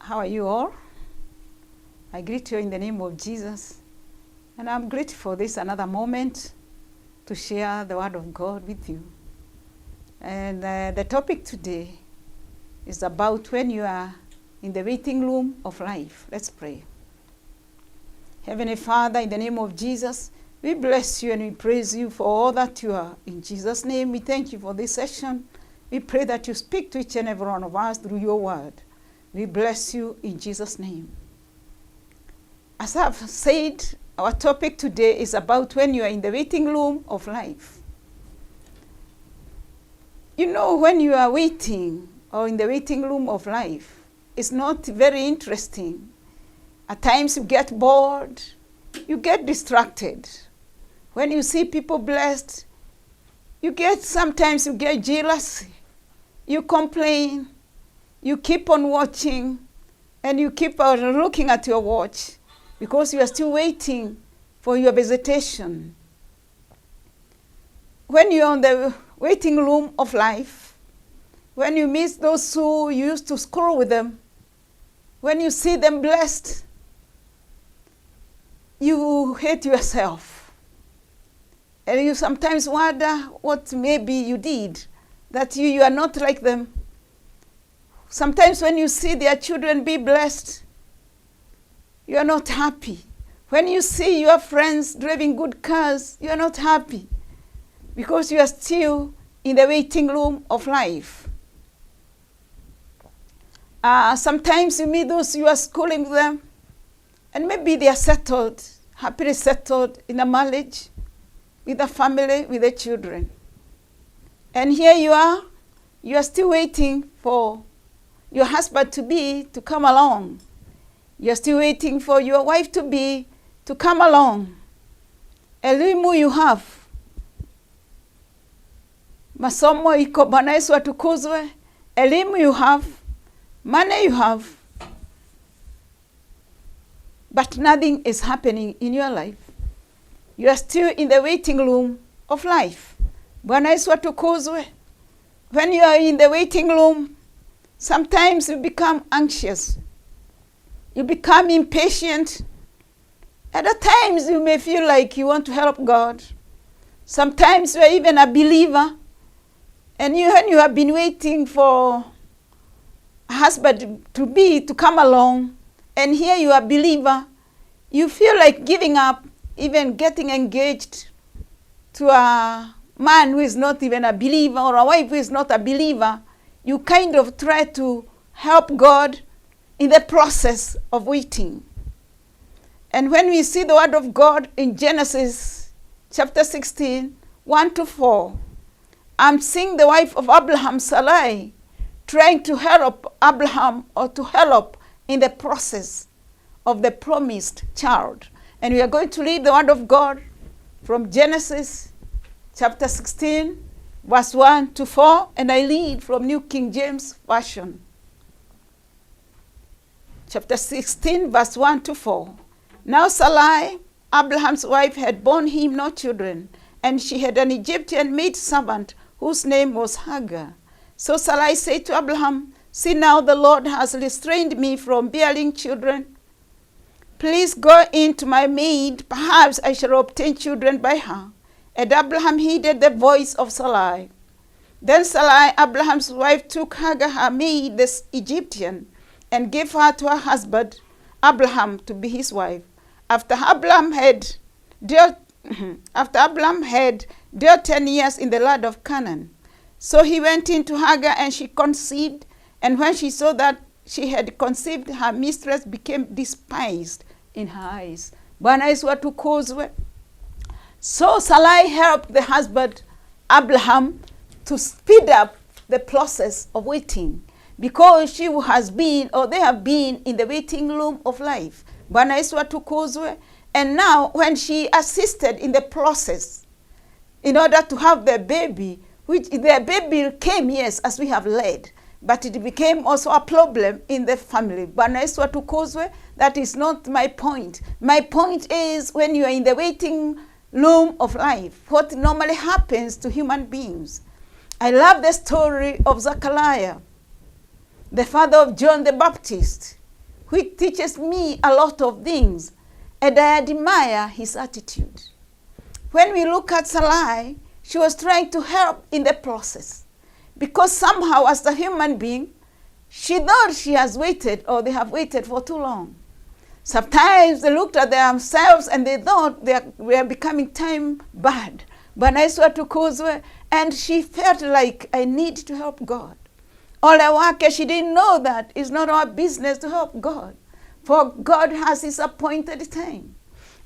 How are you all? I greet you in the name of Jesus. And I'm grateful for this another moment to share the word of God with you. And the topic today is about when you are in the waiting room of life. Let's pray. Heavenly Father, in the name of Jesus, we bless you and we praise you for all that you are. In Jesus' name, we thank you for this session. We pray that you speak to each and every one of us through your word. We bless you in Jesus' name. As I've said, our topic today is about when you are in the waiting room of life. You know, when you are waiting or in the waiting room of life, it's not very interesting. At times you get bored, you get distracted. When you see people blessed, sometimes you get jealous, you complain, you keep on watching, and you keep on looking at your watch because you are still waiting for your visitation. When you're in the waiting room of life, when you miss those who you used to scroll with them, when you see them blessed, you hate yourself. And you sometimes wonder what maybe you did, that you are not like them. Sometimes when you see their children be blessed, you are not happy. When you see your friends driving good cars, you are not happy because you are still in the waiting room of life. Sometimes you meet those you are schooling with them, and maybe they are settled, happily settled in a marriage, with a family, with their children. And here you are still waiting for your husband to come along. You're still waiting for your wife to come along. Elimu you have. Masomo iko, Bwana Yesu atukuzwe. Elimu you have. Money you have. But nothing is happening in your life. You are still in the waiting room of life. Bwana Yesu atukuzwe. When you are in the waiting room, sometimes you become anxious. You become impatient. At times you may feel like you want to help God. Sometimes you are even a believer. And when you have been waiting for a husband to come along, and here you are a believer, you feel like giving up, even getting engaged to a man who is not even a believer or a wife who is not a believer. You kind of try to help God in the process of waiting. And when we see the word of God in Genesis chapter 16, 1-4, I'm seeing the wife of Abraham, Sarai, trying to help Abraham or to help in the process of the promised child. And we are going to read the word of God from Genesis chapter 16, verse 1-4, and I read from New King James Version. Chapter 16, verse 1-4. Now Sarai, Abraham's wife, had borne him no children, and she had an Egyptian maidservant whose name was Hagar. So Sarai said to Abraham, "See now the Lord has restrained me from bearing children. Please go in to my maid, perhaps I shall obtain children by her." And Abraham heeded the voice of Sarai. Then Sarai, Abraham's wife, took Hagar, her maid, the Egyptian, and gave her to her husband, Abraham, to be his wife. After Abraham had dealt 10 years in the land of Canaan. So he went in to Hagar, and she conceived. And when she saw that she had conceived, her mistress became despised in her eyes. Bwana Yesu atukuzwe. So Sarai helped the husband, Abraham, to speed up the process of waiting, because she has been, or they have been, in the waiting room of life. Bwana Yesu atukuzwe. And now when she assisted in the process in order to have the baby, which the baby came, yes, as we have read, but it became also a problem in the family. Bwana Yesu atukuzwe. That is not my point. My point is, when you are in the waiting room of life, what normally happens to human beings. I love the story of Zechariah, the father of John the Baptist. which teaches me a lot of things, and I admire his attitude. When we look at Sarai, she was trying to help in the process, because somehow as a human being, she thought she has waited, or they have waited for too long. Sometimes they looked at themselves and they thought they were becoming time bad. And she felt like, I need to help God. She didn't know that it's not our business to help God, for God has his appointed time.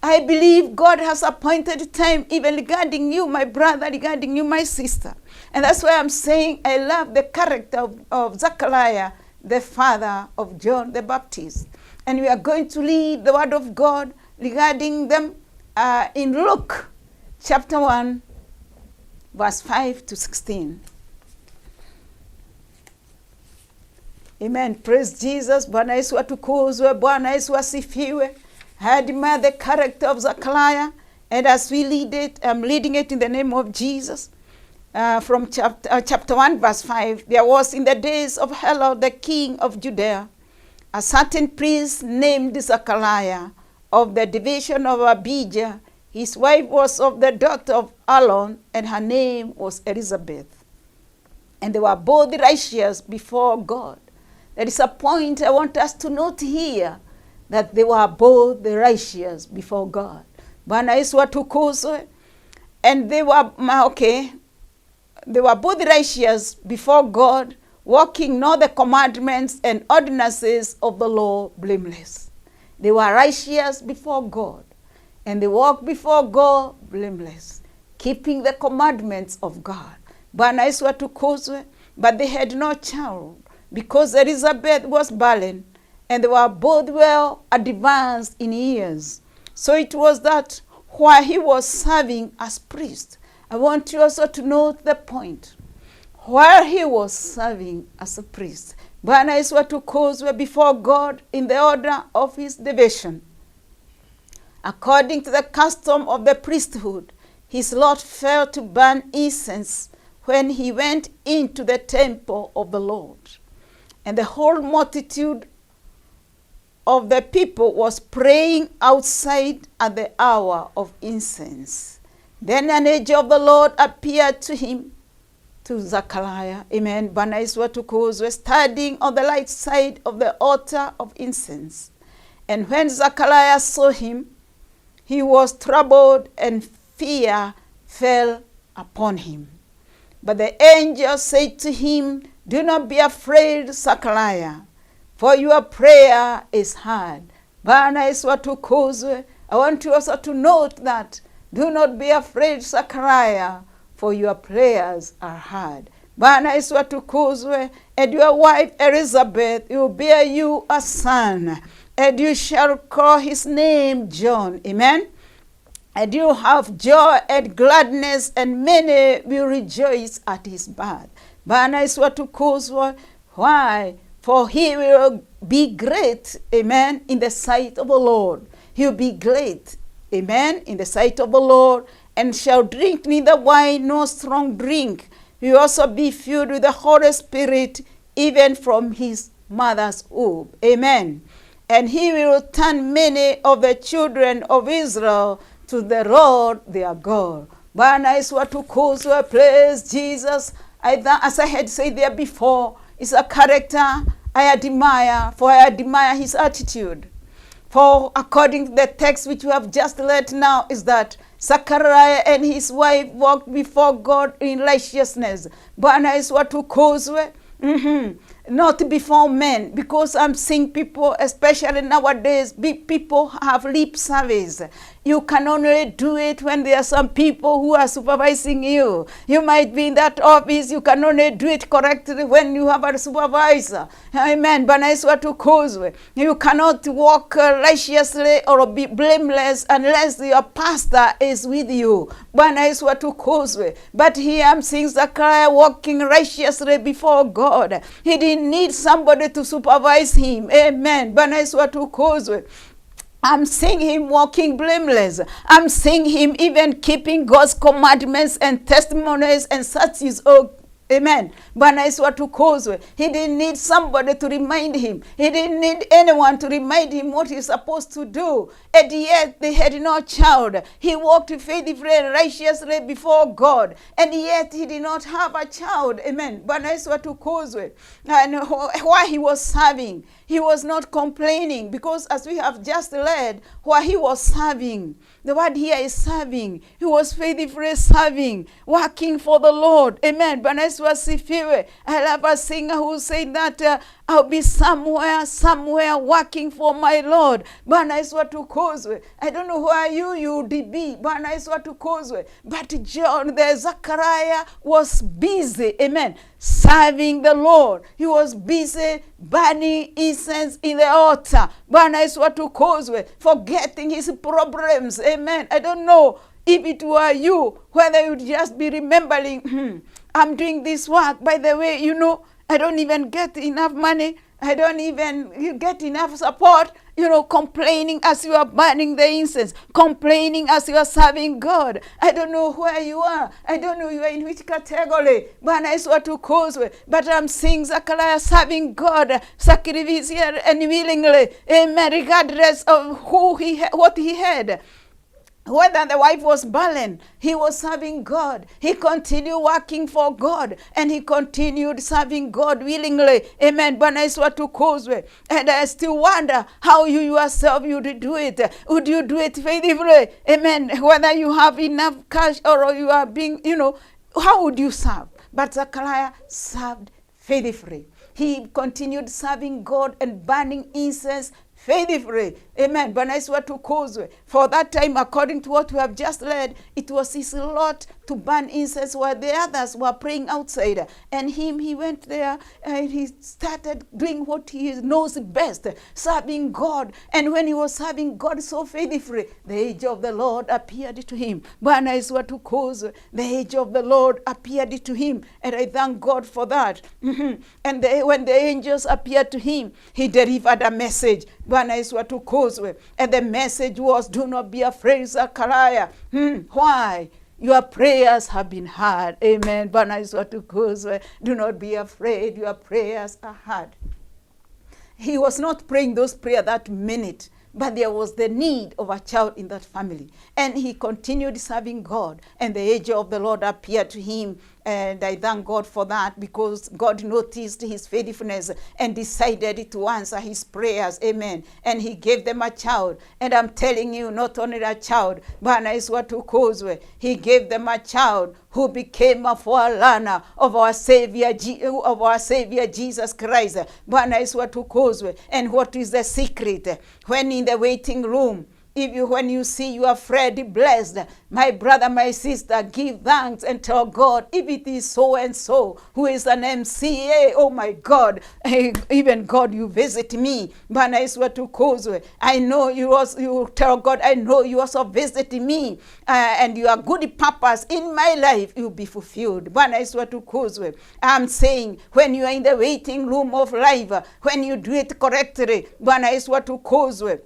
I believe God has appointed time even regarding you, my brother, regarding you, my sister. And that's why I'm saying I love the character of Zechariah, the father of John the Baptist. And we are going to read the word of God regarding them in Luke chapter 1, verse 5 to 16. Amen. Praise Jesus. Bwana Yesu atukuzwe. Bwana Yesu asifiwe. I admire the character of Zechariah, and as we read it, I'm reading it in the name of Jesus. From chapter 1, verse 5, there was in the days of Herod, the king of Judea, a certain priest named Zechariah of the division of Abijah. His wife was of the daughter of Aaron, and her name was Elizabeth. And they were both righteous before God. There is a point I want us to note here, that they were both righteous before God. Bwana Yesu atukuzwe. And they were both righteous before God, walking in all the commandments and ordinances of the law blameless. They were righteous before God, and they walked before God blameless, keeping the commandments of God. Bwana Yesu atukuzwe. But they had no child, because Elizabeth was barren, and they were both well advanced in years. So it was that while he was serving as priest, I want you also to note the point. While he was serving as a priest, Bwana Yesu atukuzwe, before God in the order of his division, according to the custom of the priesthood, his lot fell to burn incense when he went into the temple of the Lord. And the whole multitude of the people was praying outside at the hour of incense. Then an angel of the Lord appeared to him, to Zechariah, amen, Bwana Yesu atukuzwe, standing on the right side of the altar of incense. And when Zechariah saw him, he was troubled, and fear fell upon him. But the angel said to him, do not be afraid, Zechariah, for your prayer is heard. Bwana Yesu atukuzwe. I want you also to note that, do not be afraid, Zechariah, for your prayers are heard. Bwana Yesu atukuzwe. And your wife Elizabeth will bear you a son, and you shall call his name John. Amen. And you have joy and gladness, and many will rejoice at his birth. Bwana Yesu atukuzwe. Why? For he will be great, amen, in the sight of the Lord. He will be great, amen, in the sight of the Lord, and shall drink neither wine nor strong drink. He will also be filled with the Holy Spirit, even from his mother's womb. Amen. And he will turn many of the children of Israel to the Lord their God. Bwana Yesu atukuzwe. Praise Jesus. As I had said there before, it's a character I admire, for I admire his attitude. For according to the text which we have just read now, is that Zechariah and his wife walked before God in righteousness. Bwana Yesu atukuzwe. Not before men, because I'm seeing people, especially nowadays, big people have lip service. You can only do it when there are some people who are supervising you. You might be in that office, you can only do it correctly when you have a supervisor. Amen. Bwana Yesu atukuzwe. You cannot walk righteously or be blameless unless your pastor is with you. Bwana Yesu atukuzwe. But here I'm seeing Zechariah walking righteously before God. He didn't need somebody to supervise him. Amen. Bwana Yesu atukuzwe. I'm seeing him walking blameless. I'm seeing him even keeping God's commandments and testimonies and statutes. Oh, Amen. Bwana Yesu atukuzwe. He didn't need somebody to remind him. He didn't need anyone to remind him what he's supposed to do. And yet they had no child. He walked faithfully and righteously before God. And yet he did not have a child. Amen. Bwana Yesu atukuzwe. And while he was serving, he was not complaining, because as we have just read, while he was serving, the word here is serving. He was faithfully serving, working for the Lord. Amen. Bwana Yesu asifiwe. I love a singer who said that I'll be somewhere working for my Lord. Bwana Yesu atukuzwe. I don't know where you would be. Bwana Yesu atukuzwe. But the Zechariah was busy. Amen. Serving the Lord. He was busy burning incense in the altar. Bwana Yesu atukuzwe. Forgetting his problems. Amen. I don't know if it were you, whether you'd just be remembering, I'm doing this work. By the way, I don't even get enough money. I don't even get enough support. Complaining as you are burning the incense. Complaining as you are serving God. I don't know where you are. I don't know you are in which category. Bwana Yesu atukuzwe. But I'm seeing Zechariah serving God sacrificially and willingly. Amen. Regardless of what he had. Whether the wife was barren, he was serving God. He continued working for God, and he continued serving God willingly. Amen. Bwana Yesu atukuzwe. And I still wonder how you yourself would do it. Would you do it faithfully? Amen. Whether you have enough cash or you are being, how would you serve? But Zechariah served faithfully. He continued serving God and burning incense faithfully. Amen. Bwana Yesu atukuzwe. For that time, according to what we have just read, it was his lot to burn incense while the others were praying outside. And he went there and he started doing what he knows best, serving God. And when he was serving God so faithfully, the angel of the Lord appeared to him. Bwana Yesu atukuzwe. The angel of the Lord appeared to him. And I thank God for that. And when the angels appeared to him, he delivered a message. Bwana Yesu atukuzwe. And the message was, do not be afraid, Zechariah. Why? Your prayers have been heard. Amen. Bwana Yesu atukuzwe. Do not be afraid. Your prayers are heard. He was not praying those prayers that minute, but there was the need of a child in that family. And he continued serving God. And the angel of the Lord appeared to him. And I thank God for that, because God noticed his faithfulness and decided to answer his prayers. Amen. And he gave them a child. And I'm telling you, not only a child, Bwana Yesu atukuzwe. He gave them a child who became a forerunner of our Savior Jesus Christ. Bwana Yesu atukuzwe. And what is the secret? When in the waiting room, when you see your friend blessed, my brother, my sister, give thanks and tell God, if it is so and so, who is an MCA, oh my God, even God, you visit me. Bwana Yesu atukuzwe. I know you tell God, I know you also visit me, and your good purpose in my life will be fulfilled. Bwana Yesu atukuzwe. I'm saying, when you are in the waiting room of life, when you do it correctly, Bwana Yesu atukuzwe.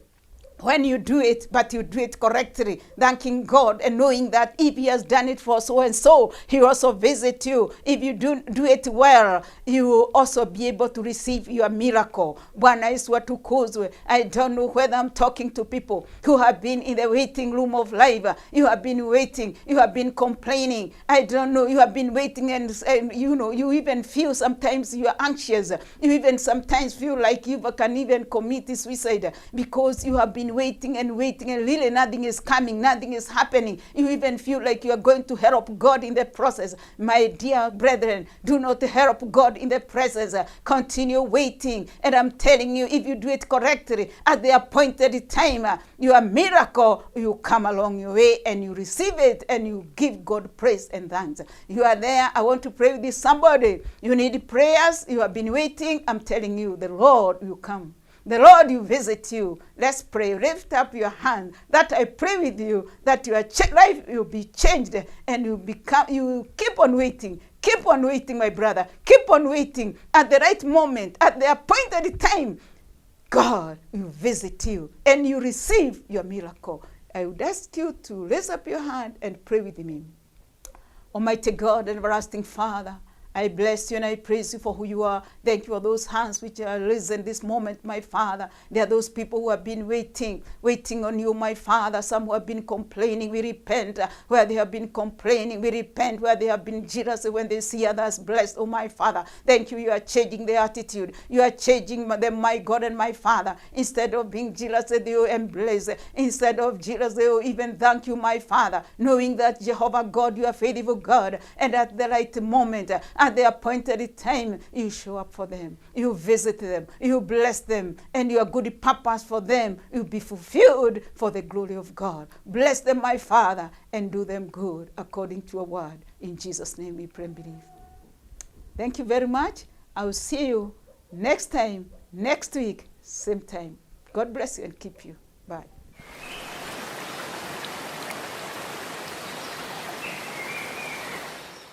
When you do it, but you do it correctly, thanking God and knowing that if he has done it for so and so, he will also visit you. If you do it well, you will also be able to receive your miracle. Bwana Yesu atukuzwe. I don't know whether I'm talking to people who have been in the waiting room of life. You have been waiting. You have been complaining. I don't know. You have been waiting and you even feel sometimes you are anxious. You even sometimes feel like you can even commit suicide because you have been waiting and really nothing is coming, nothing is happening. You even feel like you are going to help God in the process. My dear brethren, do not help God in the process. Continue waiting. And I'm telling you, if you do it correctly at the appointed time, your miracle will come along your way and you receive it and you give God praise and thanks. You are there. I want to pray with this somebody. You need prayers. You have been waiting. I'm telling you, the Lord will come. The Lord will visit you. Let's pray. Lift up your hand. That I pray with you that your life will be changed and you will keep on waiting. Keep on waiting, my brother. Keep on waiting. At the right moment, at the appointed time, God will visit you and you receive your miracle. I would ask you to raise up your hand and pray with me. Almighty God and everlasting Father, I bless you and I praise you for who you are. Thank you for those hands which are risen this moment, my Father. There are those people who have been waiting on you, my Father. Some who have been complaining, we repent. Where they have been complaining, we repent. Where they have been jealous when they see others blessed, oh my Father. Thank you, you are changing their attitude. You are changing them, my God and my Father. Instead of being jealous, they will embrace. Instead of jealous, they will even thank you, my Father, knowing that Jehovah God, you are faithful God, and at the right moment, at the appointed time, you show up for them. You visit them. You bless them. And your good purpose for them will be fulfilled for the glory of God. Bless them, my Father, and do them good according to your word. In Jesus' name we pray and believe. Thank you very much. I will see you next time, next week, same time. God bless you and keep you. Bye.